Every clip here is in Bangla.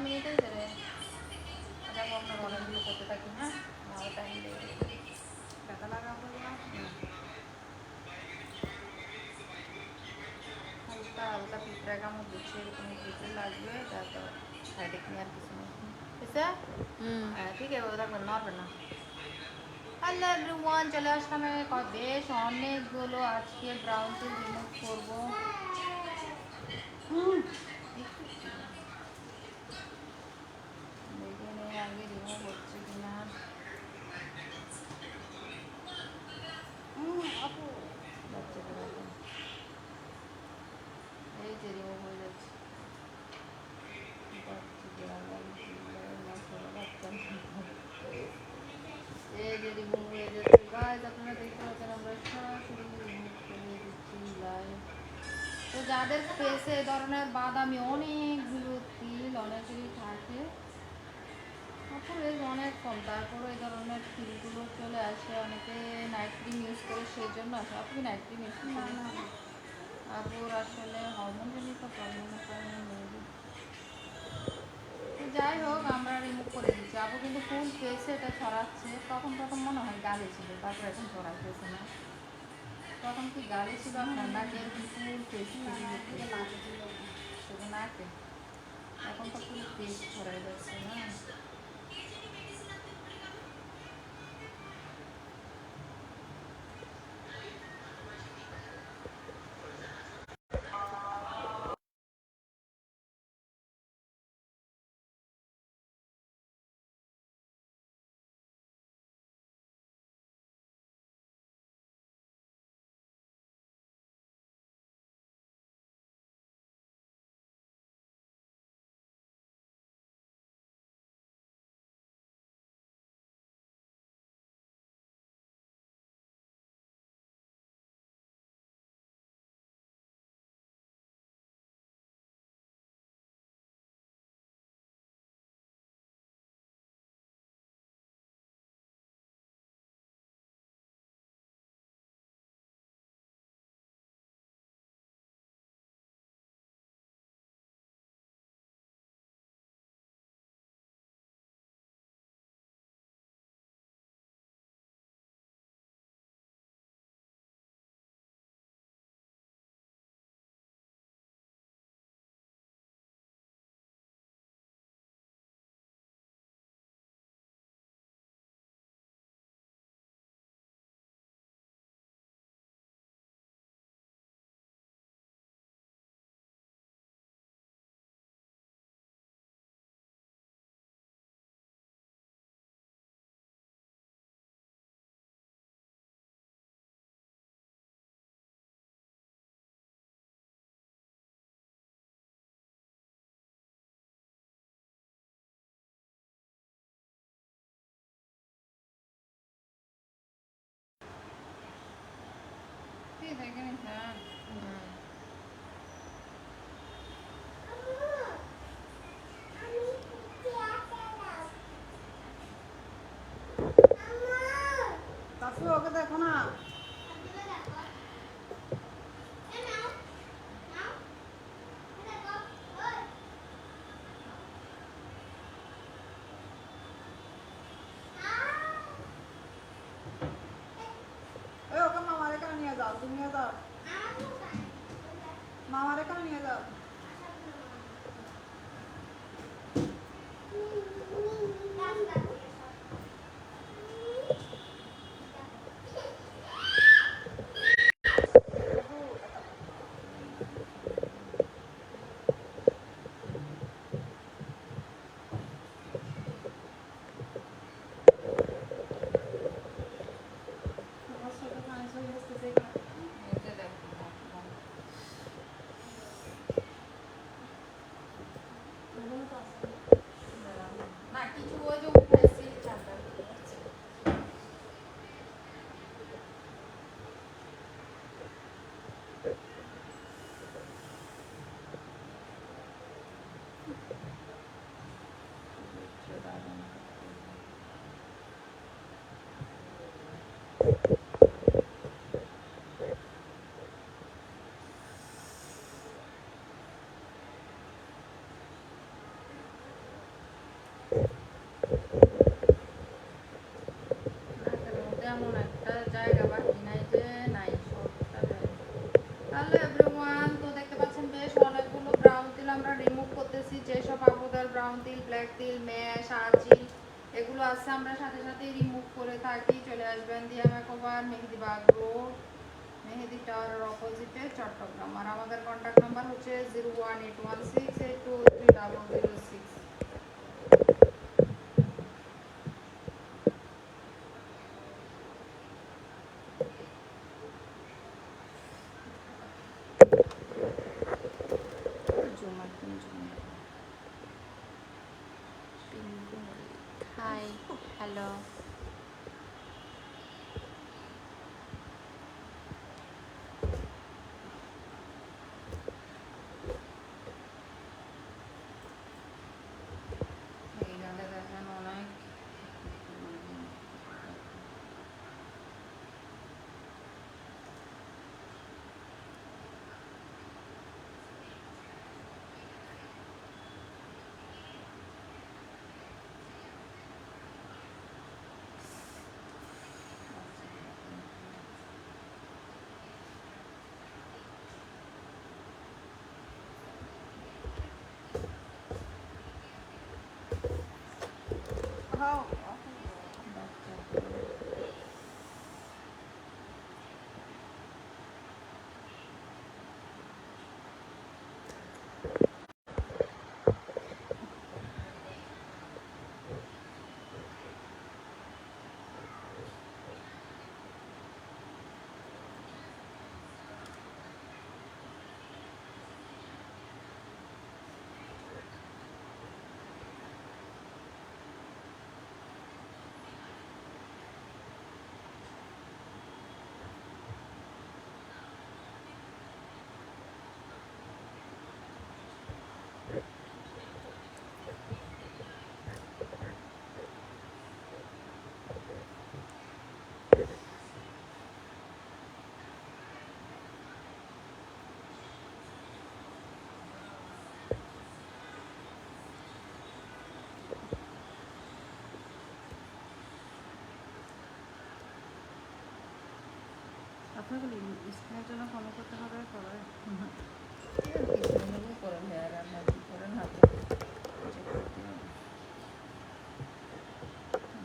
মিনিটেই দেবে। এটা আপনার অনেকগুলো করতে থাকি, হ্যাঁ আমার টাইম লেগে ব্যথা লাগা বললাম হালকা হালকা পিঁপড়া কামড় দিচ্ছে, এরকম পিঁপড়ে লাগবে তারপর হেডেক নিয়ে আর কিছু নেই। বুঝছে? হ্যাঁ ঠিক আছে, ওটা নড়বে না। হ্যালো এভরিওয়ান, চলে আসলাম বেশ অনেকগুলো আজকে ব্রাউন রিমুভ করবো। দেখে নেই আগে রিমুভ হচ্ছে কিনা। আপু বাচ্চাদের এই যে রিমুভ হয়ে যাচ্ছে। এই যে রিমুভ হয়ে যাচ্ছে গাইস, আপনারা দেখতে পাচ্ছেন আমরা সরাসরি রিমুভ করে দিচ্ছি লাইভ। তো যাদের ফেসে এই ধরনের বাদামি অনেকগুলো তিল অনেকেরই থাকে, আপুর এজ অনেক কম, তারপরে এই ধরনের তিলগুলো চলে আসে। অনেকে নাইট ক্রিম ইউজ করে, সেই জন্য আসে। আপনি নাইট ক্রিম ইউজ করেন না? আপুর আসলে হরমোনজনিত প্রবলেমের কারণে মেবি। যাই হোক, আমরা রিমুভ করে দিচ্ছি। আপু কিন্তু ফুল ফেসে এটা ছড়াচ্ছে। প্রথম প্রথম মনে হয় গালে ছিল, তারপর এখন ছড়াইতেছে না। তখন কি গালে ছিল আপনার, নাকি এরকম ফুল ফেস শুধু নাকে? এখন তো ফুল ফেস ছড়াই যাচ্ছে না। দেখেন স্যার, ওকে দেখো না। ওকে মামার এখানে নিয়ে যাও, তুমি নিয়ে যাও, মামার এখানে নিয়ে যাও। হ্যালো এভরিওয়ান, তো দেখতে পাচ্ছেন বেশ অনেকগুলো ব্রাউন তিল আমরা রিমুভ করতেছি। যেসব আপুদের ব্রাউন তিল, ব্ল্যাক তিল, ম্যাশ, আঁচিল এগুলো আছে আমরা সাথে সাথে রিমুভ করে থাকি। চলে আসবেন দিয়া মেকওভার, মেহেদিবাগ রোড, মেহেদি টাওয়ারের অপোজিটে, চট্টগ্রাম। আর আমাদের কন্ট্যাক্ট নাম্বার হচ্ছে 01816823006। Hi, hello. এইখানে দেখেন অনেক আপনাকে স্কিনের জন্য ফলো করতে হবে করে কিছু করেন, হেয়ার রান্না কী করেন হাতে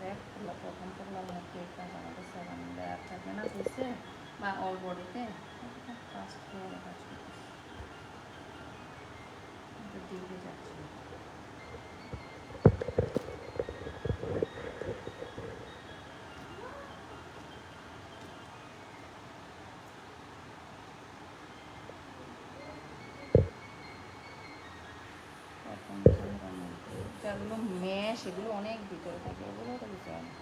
দেখ প্রথম করলাম হচ্ছে কাজ আমাদের সেভেন দেওয়ার থাকে না ফেসে বা অল বডিতে ফার্স্ট ফ্লোরে কাজ করতেছে দিকে যাচ্ছে। যেগুলো মেশ এগুলো অনেক ভিতরে থাকে, এগুলো তো বিষয় না।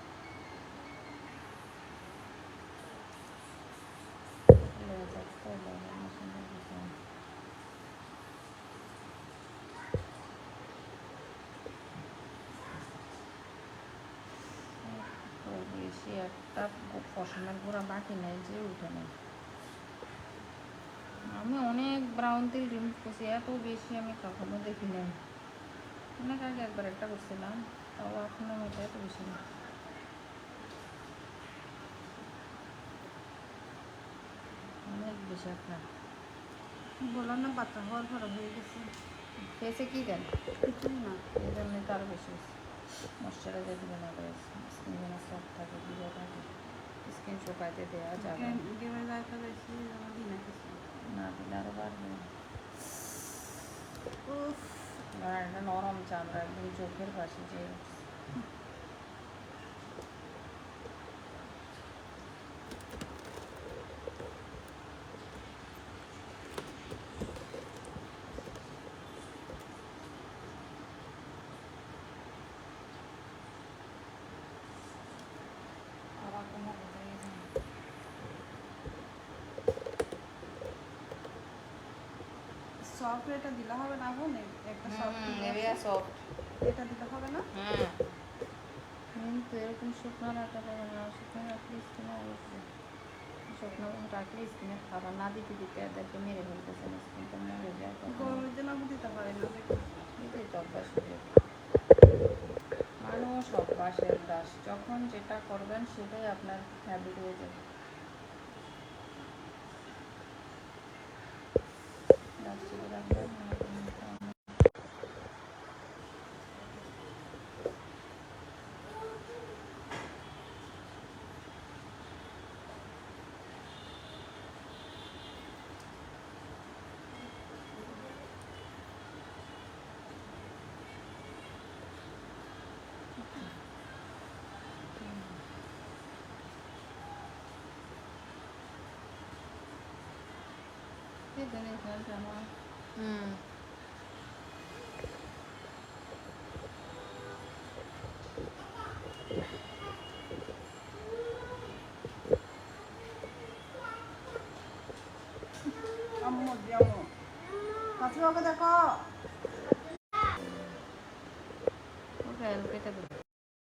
বেশি একটা পশমের গোড়া বাকি নেই যে উঠে নেই। আমি অনেক ব্রাউন তেল রিমুভ করছি, এত বেশি আমি কখনো দেখি নাই। অনেক আগে একবার একটা করছিলাম, তাও এখন আমি এটা এত বেশি না। অনেক বেশি আপনার বললাম না বাচ্চা হওয়ার পর হয়ে গেছে। ফেসে কী দেন? কিছুই না, এই জন্য তো আরও বেশি হয়েছে। ময়শ্চারাইজার দিবেন, আগে স্কিন যেন সফট থাকে, ভিজা থাকে, স্কিন শুকাইতে দেওয়া যাবে না, দিলে আরও বাড়বে। আর একটা নরম চামড়া একদম চোখের পাশে যে সফট এটা দিলে হবে না, বোন একটা সফট এরিয়া সফট এটা দিতে হবে না। হ্যাঁ কিন্তু এরকম শুকনো রাখা যাবে না, শুকনো রাখলে স্কিনে অবশ্যই শুকনো রাখলে স্কিনে খাবার না দিতে দিতে এদেরকে মেরে ফেলতেছে, স্কিনটা মরে যায়। গরমের জন্য আমি দিতে পারি না, এটাই তো অভ্যাস হয়ে মানুষ অভ্যাসের দাস, যখন যেটা করবেন সেটাই আপনার হ্যাবিট হয়ে যাবে। চার্জ করে রাখবেন। হুম আম্মু দিয়ামু কাছে ওকে দেখো ওকে কেটে দেবো।